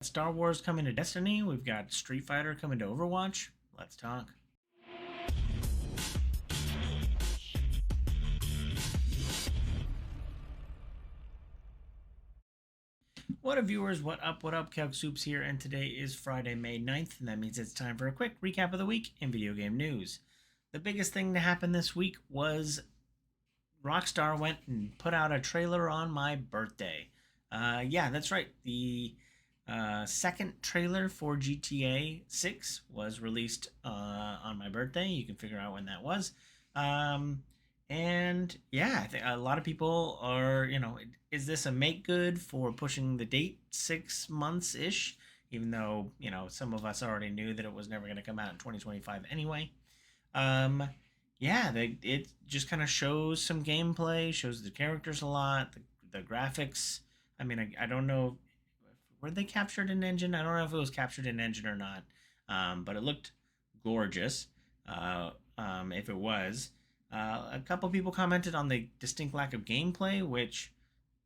Star Wars coming to Destiny. We've got Street Fighter coming to Overwatch. Let's talk. What up, viewers? What up? What up? Calc Soups here, and today is Friday, May 9th, and that means it's time for a quick recap of the week in video game news. The biggest thing to happen this week was Rockstar went and put out a trailer on my birthday. Yeah, that's right. The second trailer for GTA 6 was released on my birthday. You can figure out when that was. Um, and yeah, I think a lot of people are, is this a make good for pushing the date 6 months ish? Even though, some of us already knew that it was never going to come out in 2025 anyway. Um, yeah, it just kind of shows some gameplay, shows the characters a lot, the graphics. I mean, I don't know, were they captured in engine? I don't know if it was captured in engine or not, but it looked gorgeous. If it was, a couple people commented on the distinct lack of gameplay, which,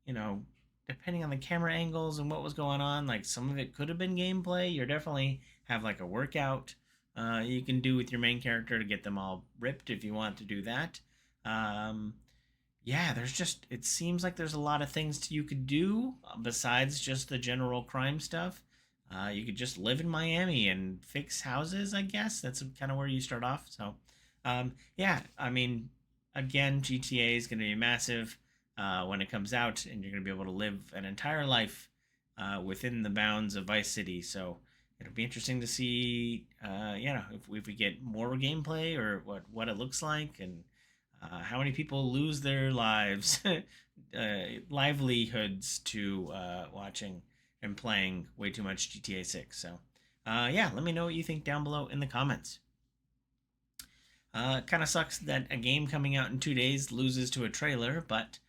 you know, depending on the camera angles and what was going on, like some of it could have been gameplay. You definitely have like a workout you can do with your main character to get them all ripped if you want to do that. Um, yeah, it seems like there's a lot of things you could do besides just the general crime stuff. You could just live in Miami and fix houses, I guess. That's kind of where you start off. So, yeah, I mean, again, GTA is going to be massive when it comes out, and you're going to be able to live an entire life within the bounds of Vice City. So, it'll be interesting to see, if we get more gameplay or what it looks like and how many people lose their lives, livelihoods to watching and playing way too much GTA 6. So, yeah, let me know what you think down below in the comments. Kind of sucks that a game coming out in 2 days loses to a trailer, but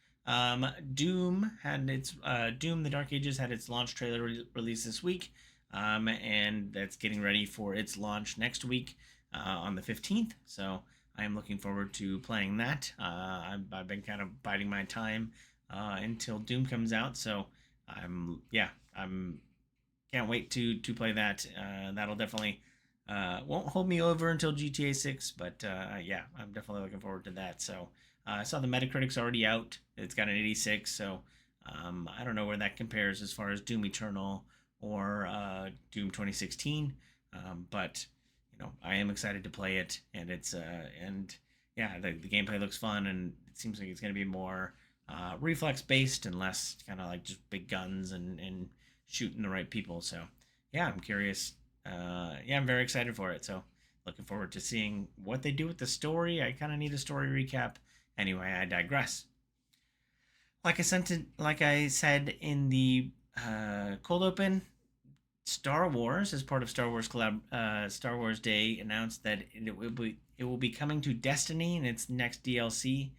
Doom: The Dark Ages had its launch trailer released this week, and that's getting ready for its launch next week on the 15th. So I am looking forward to playing that. I've been kind of biding my time until Doom comes out, so I'm can't wait to play that. That'll definitely won't hold me over until GTA 6, but yeah, I'm definitely looking forward to that. So I saw the Metacritic's already out. It's got an 86, so I don't know where that compares as far as Doom Eternal or Doom 2016, but I am excited to play it, and and yeah, the gameplay looks fun, and it seems like it's going to be more reflex based and less kind of like just big guns and shooting the right people. So yeah, I'm curious. Yeah, I'm very excited for it. So looking forward to seeing what they do with the story. I kind of need a story recap. Anyway, I digress. Like I said in the cold open, Star Wars, as part of Star Wars Day, announced that it will be coming to Destiny in its next DLC,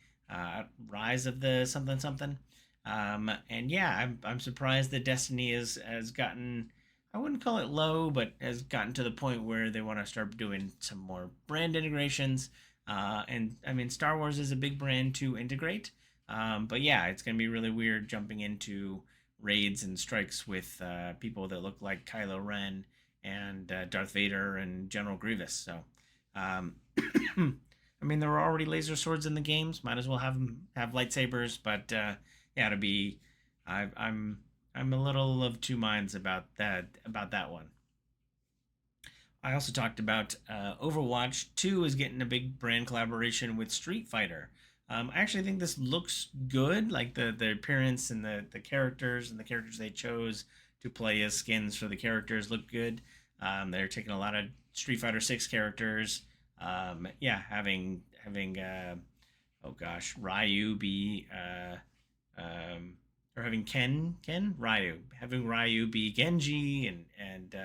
Rise of the something something. And yeah, I'm surprised that Destiny has gotten, I wouldn't call it low, but has gotten to the point where they want to start doing some more brand integrations. And I mean, Star Wars is a big brand to integrate. But yeah, it's gonna be really weird jumping into raids and strikes with people that look like Kylo Ren and Darth Vader and General Grievous. So, um, I mean, there were already laser swords in the games. Might as well have lightsabers. But yeah, it'll be. I'm a little of two minds about that one. I also talked about Overwatch 2 is getting a big brand collaboration with Street Fighter. I actually think this looks good, like the appearance and the characters they chose to play as skins for the characters look good. They're taking a lot of Street Fighter 6 characters. Yeah, having oh gosh, Ryu be or having Ken Ryu, having Ryu be Genji, and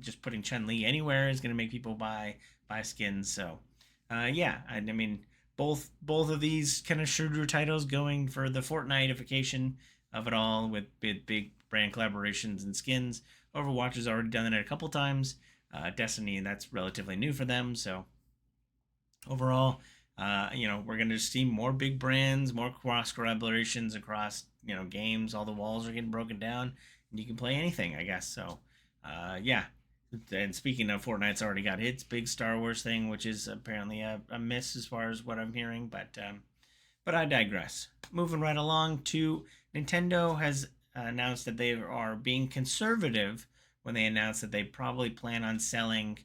just putting Chun Li anywhere is going to make people buy skins. So yeah, I mean, both of these kind of shooter titles going for the Fortniteification of it all with big brand collaborations and skins. Overwatch has already done it a couple times. Destiny, that's relatively new for them. So overall, we're going to see more big brands, more cross collaborations across games. All the walls are getting broken down, you can play anything, I guess. So, yeah. And speaking of, Fortnite's already got its big Star Wars thing, which is apparently a miss as far as what I'm hearing. But I digress. Moving right along to Nintendo has announced that they are being conservative when they announced that they probably plan on selling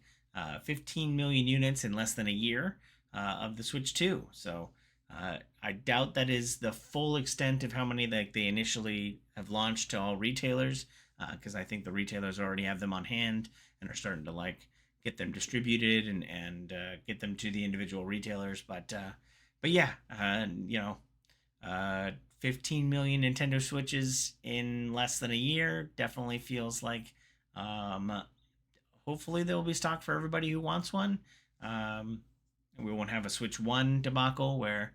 15 million units in less than a year of the Switch 2. So I doubt that is the full extent of how many they initially have launched to all retailers, because I think the retailers already have them on hand and are starting to get them distributed and get them to the individual retailers. But yeah, 15 million Nintendo Switches in less than a year definitely feels like, um, hopefully there will be stock for everybody who wants one. Um, we won't have a Switch One debacle where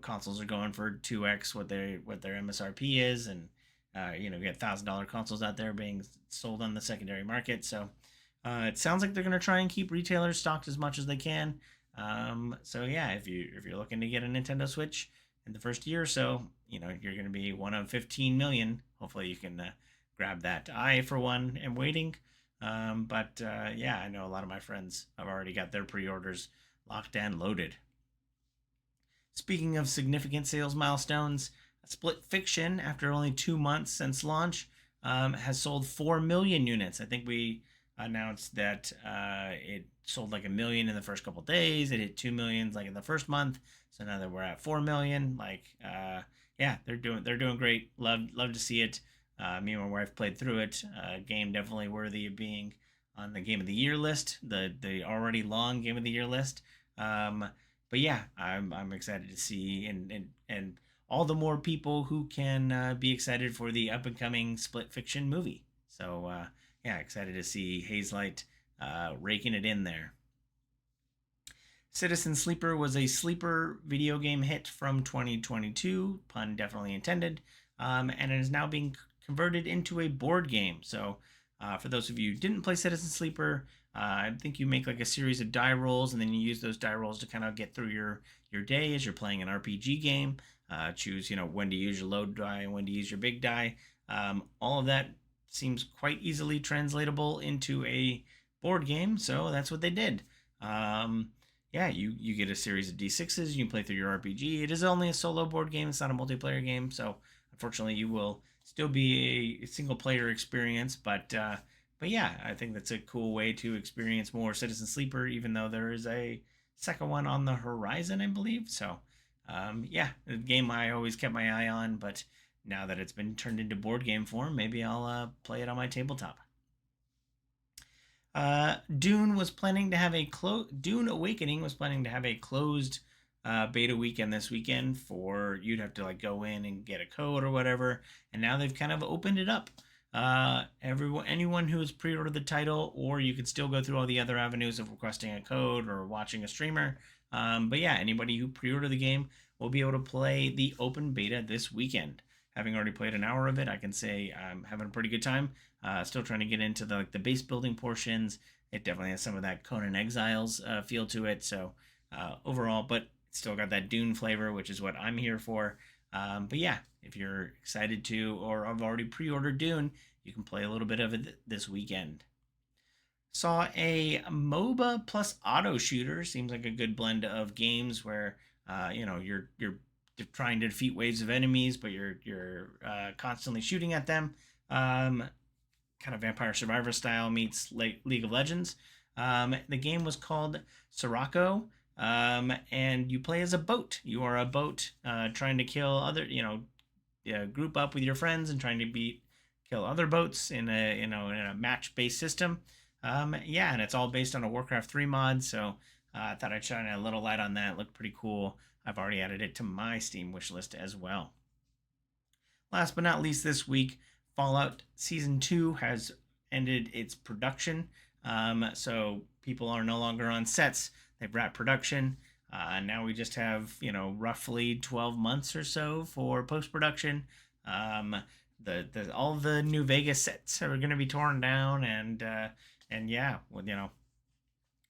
consoles are going for 2x what their MSRP is, and you get $1,000 consoles out there being sold on the secondary market. So it sounds like they're going to try and keep retailers stocked as much as they can. So yeah, if you're looking to get a Nintendo Switch in the first year or so, you're going to be one of 15 million. Hopefully, you can grab that. I, for one, am waiting. But yeah, I know a lot of my friends have already got their pre-orders locked and loaded. Speaking of significant sales milestones, Split Fiction, after only 2 months since launch, has sold 4 million units. I think we announced that it sold like a million in the first couple days. It hit 2 million like in the first month. So now that we're at 4 million, yeah, they're doing great. Love to see it. Me and my wife played through it. Game definitely worthy of being on the Game of the Year list, the already long Game of the Year list. Um, but yeah, I'm excited to see and all the more people who can be excited for the up and coming Split Fiction movie. So yeah, excited to see Hazelight raking it in there. Citizen Sleeper was a sleeper video game hit from 2022, pun definitely intended, and it is now being converted into a board game. So, for those of you who didn't play Citizen Sleeper, I think you make like a series of die rolls, and then you use those die rolls to kind of get through your day as you're playing an RPG game. Choose when to use your load die and when to use your big die. All of that seems quite easily translatable into a board game, so that's what they did. Yeah, you get a series of d6s. You can play through your RPG. It is only a solo board game. It's not a multiplayer game, so unfortunately, you will still be a single player experience. But yeah, I think that's a cool way to experience more Citizen Sleeper, even though there is a second one on the horizon, I believe. So yeah, a game I always kept my eye on, but now that it's been turned into board game form, maybe I'll play it on my tabletop. Dune was planning to have a Dune Awakening was planning to have a closed beta weekend this weekend for you'd have to like go in and get a code or whatever, and now they've kind of opened it up. Anyone who has pre-ordered the title, or you could still go through all the other avenues of requesting a code or watching a streamer. But yeah, anybody who pre-ordered the game will be able to play the open beta this weekend. Having already played an hour of it, I can say I'm having a pretty good time. Still trying to get into the base building portions. It definitely has some of that Conan Exiles feel to it. So overall, but it's still got that Dune flavor, which is what I'm here for. But yeah, if you're excited to or have already pre-ordered Dune, you can play a little bit of it this weekend. Saw a MOBA plus auto shooter. Seems like a good blend of games where you're trying to defeat waves of enemies, but you're constantly shooting at them. Kind of Vampire Survivor style meets League of Legends. The game was called Sirocco, and you play as a boat. You are a boat trying to kill other, group up with your friends and trying to kill other boats in a match based system. Yeah, and it's all based on a Warcraft 3 mod. So I thought I'd shine a little light on that. It looked pretty cool. I've already added it to my Steam wishlist as well. Last but not least, this week, Fallout Season 2 has ended its production. So people are no longer on sets. They've wrapped production. Now we just have, roughly 12 months or so for post production. All the New Vegas sets are going to be torn down, and yeah, well,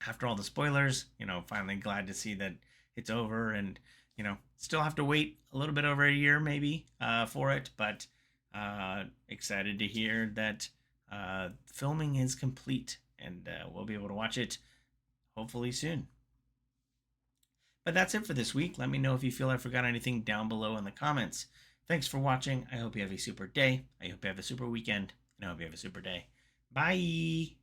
after all the spoilers, finally glad to see that it's over, and still have to wait a little bit over a year maybe for it, but Excited to hear that filming is complete, and we'll be able to watch it hopefully soon. But that's it for this week. Let me know if you feel I forgot anything down below in the comments. Thanks for watching. I hope you have a super day. I hope you have a super weekend. And I hope you have a super day. Bye.